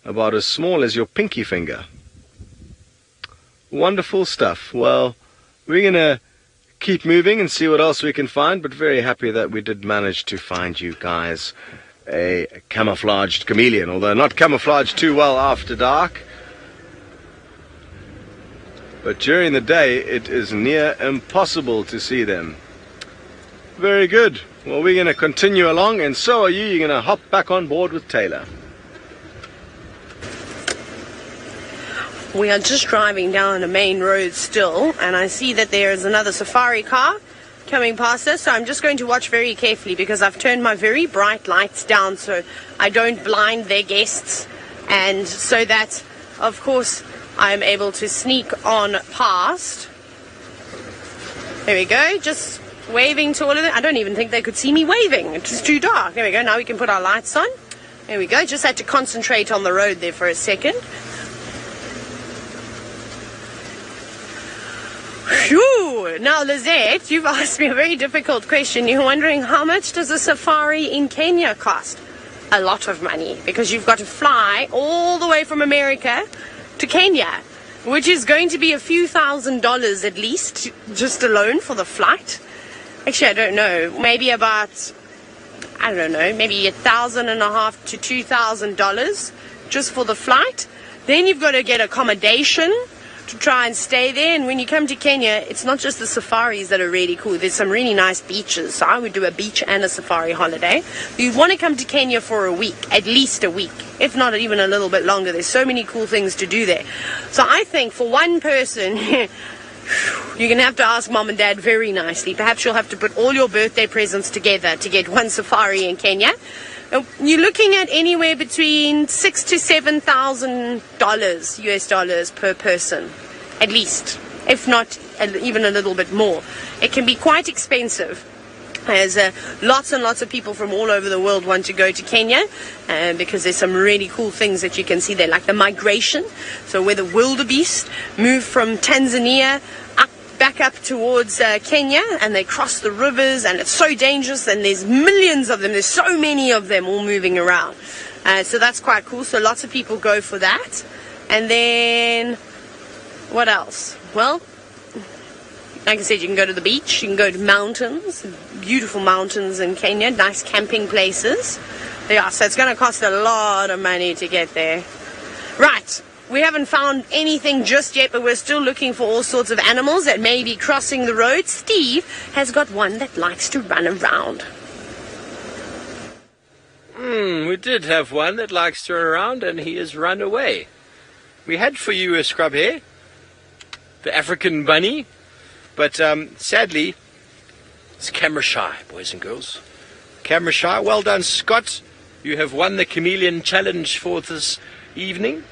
about as small as your pinky finger. Wonderful stuff. Well, we're going to keep moving and see what else we can find, but very happy that we did manage to find you guys a camouflaged chameleon, although not camouflaged too well after dark. But during the day, it is near impossible to see them. Very good. Well, we're going to continue along, and so are you. You're going to hop back on board with Taylor. We are just driving down a main road still, and I see that there is another safari car coming past us, so I'm just going to watch very carefully because I've turned my very bright lights down so I don't blind their guests, and so that, of course, I'm able to sneak on past. There we go, just waving to all of them. I don't even think they could see me waving. It's just too dark. There we go. Now we can put our lights on. There we go. Just had to concentrate on the road there for a second. Phew. Now, Lizette, you've asked me a very difficult question. You're wondering, how much does a safari in Kenya cost? A lot of money, because you've got to fly all the way from America to Kenya, which is going to be a few $1,000s at least, just alone for the flight. Actually, I don't know. Maybe about, I don't know, maybe $1,500 to $2,000 just for the flight. Then you've got to get accommodation to try and stay there. And when you come to Kenya, it's not just the safaris that are really cool. There's some really nice beaches. So I would do a beach and a safari holiday. You want to come to Kenya for a week, at least a week, if not even a little bit longer. There's so many cool things to do there. So I think for one person, you're going to have to ask Mom and Dad very nicely. Perhaps you'll have to put all your birthday presents together to get one safari in Kenya. You're looking at anywhere between $6,000 to $7,000 US dollars per person, at least, if not even a little bit more. It can be quite expensive. There's lots and lots of people from all over the world want to go to Kenya because there's some really cool things that you can see there, like the migration. So where the wildebeest move from Tanzania back up towards Kenya, and they cross the rivers, and it's so dangerous, and there's millions of them. There's so many of them all moving around. So that's quite cool. So lots of people go for that. And then what else? Well, like I said, you can go to the beach, you can go to mountains, beautiful mountains in Kenya, nice camping places. Yeah, so it's going to cost a lot of money to get there. Right, we haven't found anything just yet, but we're still looking for all sorts of animals that may be crossing the road. Steve has got one that likes to run around. We did have one that likes to run around, and he has run away. We had for you a scrub hare, the African bunny. But sadly, it's camera shy, boys and girls. Camera shy. Well done, Scott. You have won the Chameleon Challenge for this evening.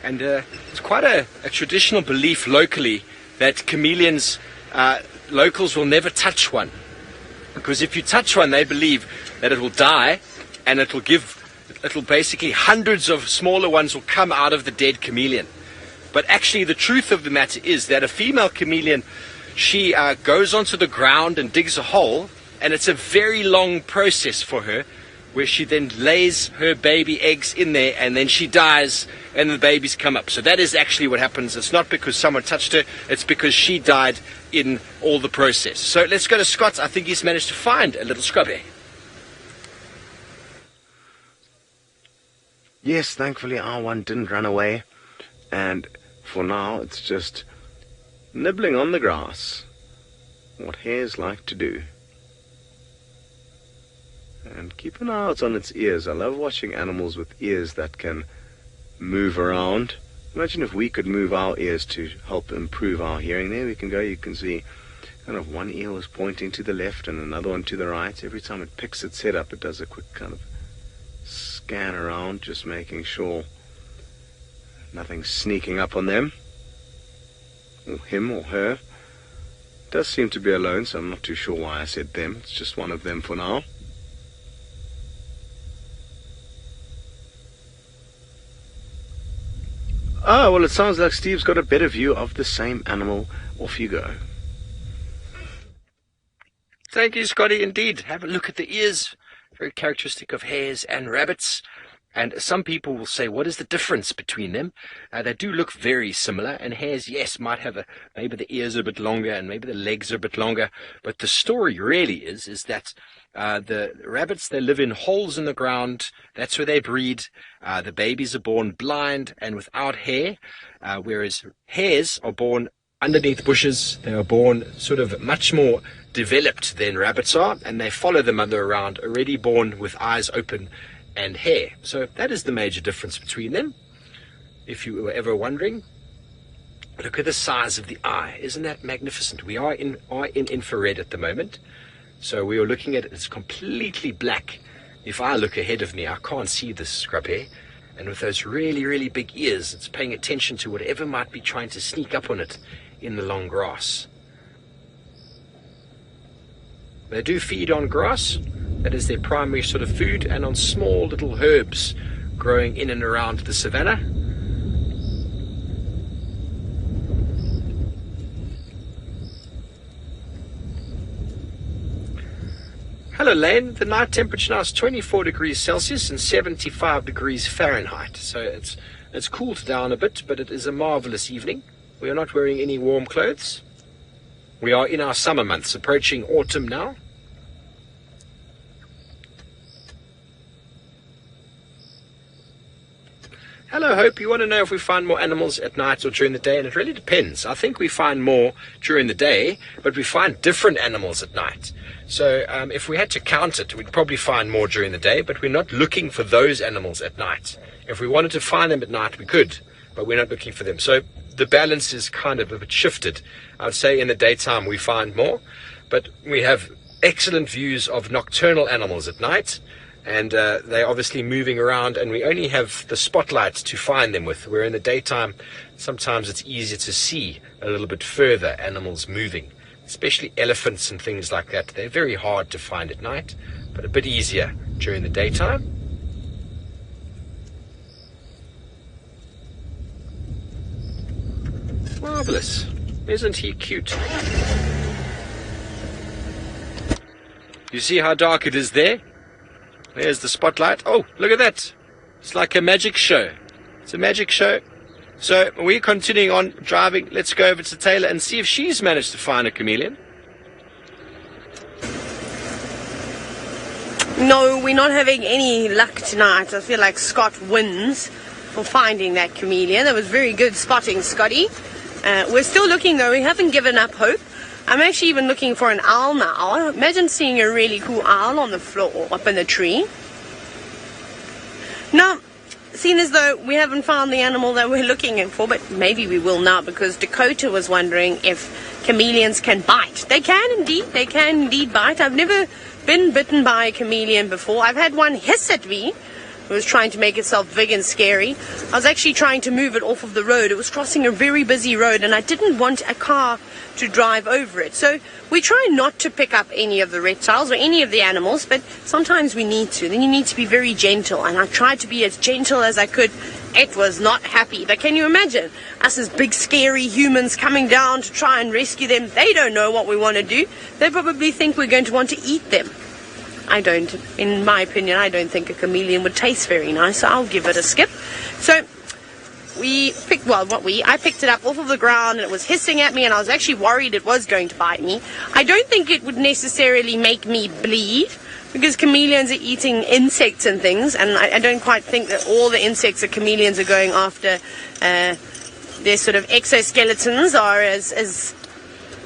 And it's quite a traditional belief locally that chameleons, locals will never touch one. Because if you touch one, they believe that it will die, and it'll basically hundreds of smaller ones will come out of the dead chameleon. But actually, the truth of the matter is that a female chameleon, she goes onto the ground and digs a hole, and it's a very long process for her, where she then lays her baby eggs in there, and then she dies, and the babies come up. So that is actually what happens. It's not because someone touched her, it's because she died in all the process. So let's go to Scott. I think he's managed to find a little scrubby. Yes, thankfully our one didn't run away, and for now it's just nibbling on the grass, what hares like to do. And keep an eye out on its ears. I love watching animals with ears that can move around Imagine if we could move our ears to help improve our hearing. There we can go. You can see kind of one ear is pointing to the left and another one to the right. Every time it picks its head up, it does a quick kind of scan around, just making sure nothing's sneaking up on them, or him or her. It does seem to be alone, so I'm not too sure why I said them. It's just one of them for now. Oh, well, it sounds like Steve's got a better view of the same animal. Off you go. Thank you, Scotty. Indeed, have a look at the ears. Very characteristic of hares and rabbits. And some people will say, what is the difference between them? They do look very similar. And hares, yes, might have maybe the ears are a bit longer and maybe the legs are a bit longer. But the story really is that the rabbits, they live in holes in the ground. That's where they breed. The babies are born blind and without hair, whereas hares are born underneath bushes. They are born sort of much more developed than rabbits are, and they follow the mother around, already born with eyes open and hair. So that is the major difference between them, if you were ever wondering. Look at the size of the eye. Isn't that magnificent? We are in infrared at the moment, so we are looking at it. It's completely black. If I look ahead of me, I can't see this scrub hair. And with those really, really big ears, it's paying attention to whatever might be trying to sneak up on it in the long grass. They do feed on grass. That is their primary sort of food, and on small little herbs growing in and around the savannah. Hello Lane, the night temperature now is 24 degrees Celsius and 75 degrees Fahrenheit. So it's cooled down a bit, but it is a marvelous evening. We are not wearing any warm clothes. We are in our summer months, approaching autumn now. Hello Hope, you want to know if we find more animals at night or during the day, and it really depends. I think we find more during the day, but we find different animals at night. So if we had to count it, we'd probably find more during the day, but we're not looking for those animals at night. If we wanted to find them at night, we could, but we're not looking for them. So the balance is kind of a bit shifted. I would say in the daytime we find more, but we have excellent views of nocturnal animals at night. And they're obviously moving around, and we only have the spotlight to find them with. Where in the daytime, sometimes it's easier to see a little bit further animals moving, especially elephants and things like that. They're very hard to find at night, but a bit easier during the daytime. Marvelous. Isn't he cute? You see how dark it is there? There's the spotlight. Oh, look at that. It's like a magic show. It's a magic show. So we're continuing on driving. Let's go over to Taylor and see if she's managed to find a chameleon. No, we're not having any luck tonight. I feel like Scott wins for finding that chameleon. That was very good spotting, Scotty. We're still looking though. We haven't given up hope. I'm actually even looking for an owl now. Imagine seeing a really cool owl on the floor up in the tree. Now, seeing as though we haven't found the animal that we're looking for, but maybe we will now, because Dakota was wondering if chameleons can bite. They can indeed bite. I've never been bitten by a chameleon before. I've had one hiss at me. It was trying to make itself big and scary. I was actually trying to move it off of the road. It was crossing a very busy road, and I didn't want a car to drive over it. So we try not to pick up any of the reptiles or any of the animals, but sometimes we need to. Then you need to be very gentle, and I tried to be as gentle as I could. It was not happy. But can you imagine us as big scary humans coming down to try and rescue them? They don't know what we want to do. They probably think we're going to want to eat them. I don't. In my opinion, I don't think a chameleon would taste very nice, so I'll give it a skip. So I picked it up off of the ground, and it was hissing at me, and I was actually worried it was going to bite me. I don't think it would necessarily make me bleed, because chameleons are eating insects and things, and I don't quite think that all the insects that chameleons are going after, their sort of exoskeletons are as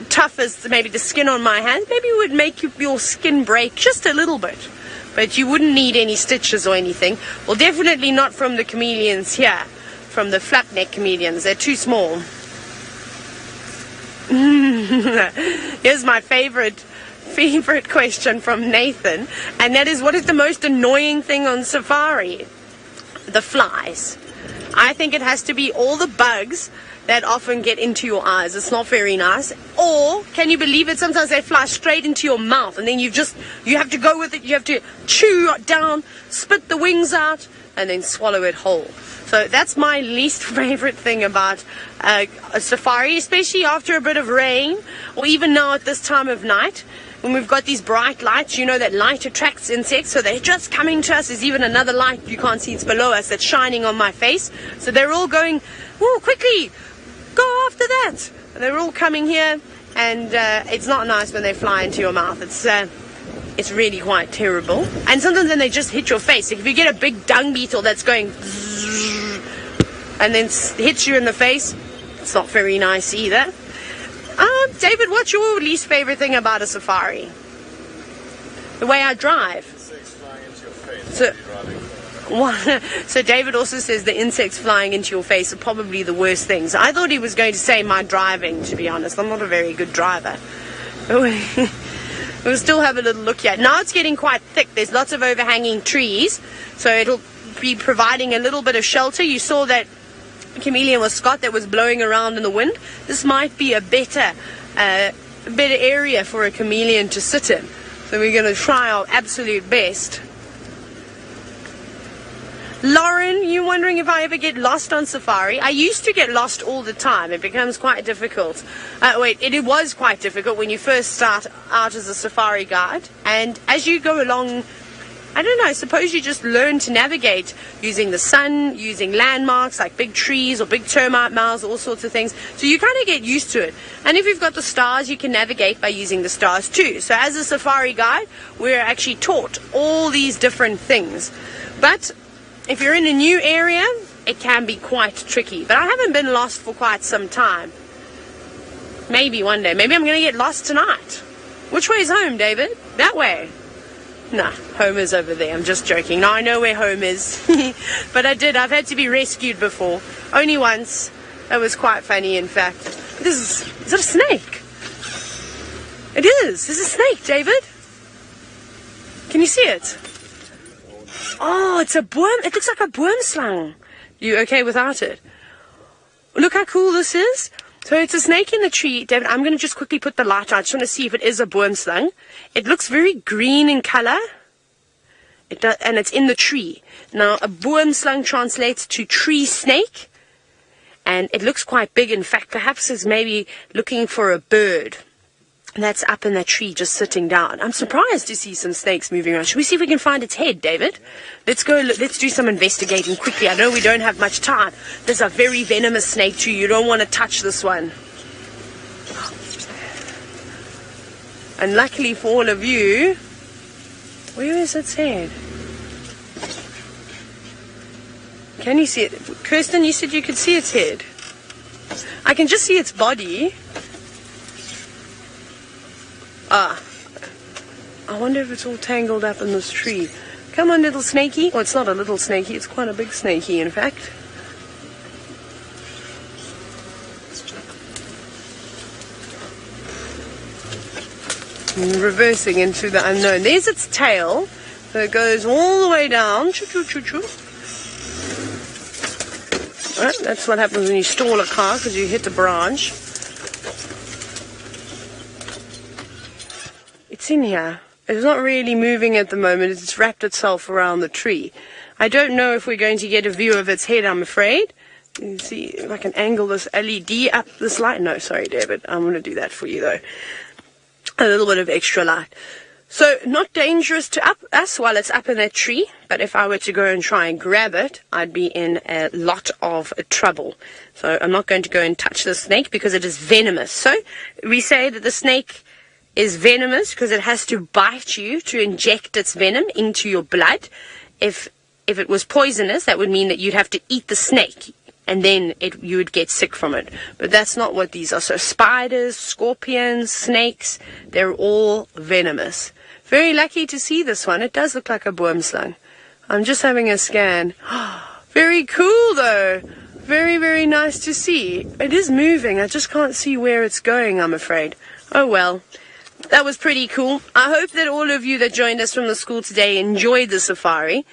tough as maybe the skin on my hand. Maybe it would make your skin break just a little bit, but you wouldn't need any stitches or anything. Well, definitely not from the chameleons here. from the flapneck chameleons. They're too small. Here's my favorite question from Nathan, and that is, what is the most annoying thing on safari? The flies. I think it has to be all the bugs that often get into your eyes. It's not very nice. Or, can you believe it, sometimes they fly straight into your mouth, and then you have to go with it. You have to chew down, spit the wings out, and then swallow it whole. So that's my least favorite thing about a safari, especially after a bit of rain, or even now at this time of night, when we've got these bright lights. You know that light attracts insects, so they're just coming to us. There's even another light you can't see, it's below us, that's shining on my face. So they're all going, oh, quickly, go after that. And they're all coming here, and it's not nice when they fly into your mouth. It's really quite terrible. And sometimes then they just hit your face. Like if you get a big dung beetle that's going and then hits you in the face, it's not very nice either. David, what's your least favorite thing about a safari? The way I drive. Insects flying into your face. So David also says the insects flying into your face are probably the worst things. I thought he was going to say my driving, to be honest. I'm not a very good driver. We'll still have a little look here. Now it's getting quite thick. There's lots of overhanging trees, so it'll be providing a little bit of shelter. You saw that chameleon was Scott that was blowing around in the wind. This might be a better area for a chameleon to sit in. So we're going to try our absolute best. Lauren, you wondering if I ever get lost on safari? I used to get lost all the time. It becomes quite difficult. It was quite difficult when you first start out as a safari guide. And as you go along, I don't know, I suppose you just learn to navigate using the sun, using landmarks like big trees or big termite mounds, all sorts of things. So you kind of get used to it. And if you've got the stars, you can navigate by using the stars too. So as a safari guide, we're actually taught all these different things. But if you're in a new area, it can be quite tricky. But I haven't been lost for quite some time. Maybe one day. Maybe I'm going to get lost tonight. Which way is home, David? That way. Nah, home is over there. I'm just joking. Now I know where home is. But I've had to be rescued before. Only once. That was quite funny, in fact. Is it a snake? It is. There's a snake, David. Can you see it? Oh, it's a boom. It looks like a BoomSlang. You okay without it? Look how cool this is. So it's a snake in the tree. David, I'm going to just quickly put the light on. I just want to see if it is a BoomSlang. It looks very green in color. It does, and it's in the tree. Now, a BoomSlang translates to tree snake. And it looks quite big. In fact, perhaps it's maybe looking for a bird. And that's up in that tree just sitting down. I'm surprised to see some snakes moving around. Should we see if we can find its head, David? Let's go. Let's do some investigating quickly. I know we don't have much time. There's a very venomous snake too. You don't want to touch this one. And luckily for all of you, where is its head? Can you see it? Kirsten, you said you could see its head. I can just see its body. I wonder if it's all tangled up in this tree. Come on, little snakey. Well, it's not a little snakey. It's quite a big snakey, in fact. Reversing into the unknown. There's its tail. So it goes all the way down. Choo-choo-choo-choo. Right, that's what happens when you stall a car, because you hit the branch. It's in here. It's not really moving at the moment. It's wrapped itself around the tree. I don't know if we're going to get a view of its head, I'm afraid. You can see if I can angle this LED up this light. No, sorry, David. I'm going to do that for you, though. A little bit of extra light. So, not dangerous to us while it's up in that tree. But if I were to go and try and grab it, I'd be in a lot of trouble. So, I'm not going to go and touch the snake because it is venomous. So, we say that the snake is venomous because it has to bite you to inject its venom into your blood. If it was poisonous, that would mean that you'd have to eat the snake, and then you would get sick from it. But that's not what these are. So spiders, scorpions, snakes, they're all venomous. Very lucky to see this one. It does look like a BoomSlang. I'm just having a scan. Very cool, though. Very, very nice to see. It is moving. I just can't see where it's going, I'm afraid. Oh well. That was pretty cool. I hope that all of you that joined us from the school today enjoyed the safari.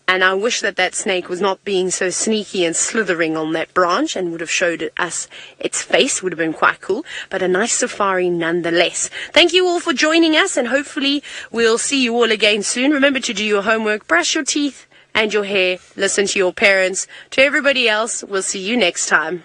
And I wish that that snake was not being so sneaky and slithering on that branch and would have showed us its face. Would have been quite cool. But a nice safari nonetheless. Thank you all for joining us, and hopefully we'll see you all again soon. Remember to do your homework, brush your teeth and your hair, listen to your parents. To everybody else, we'll see you next time.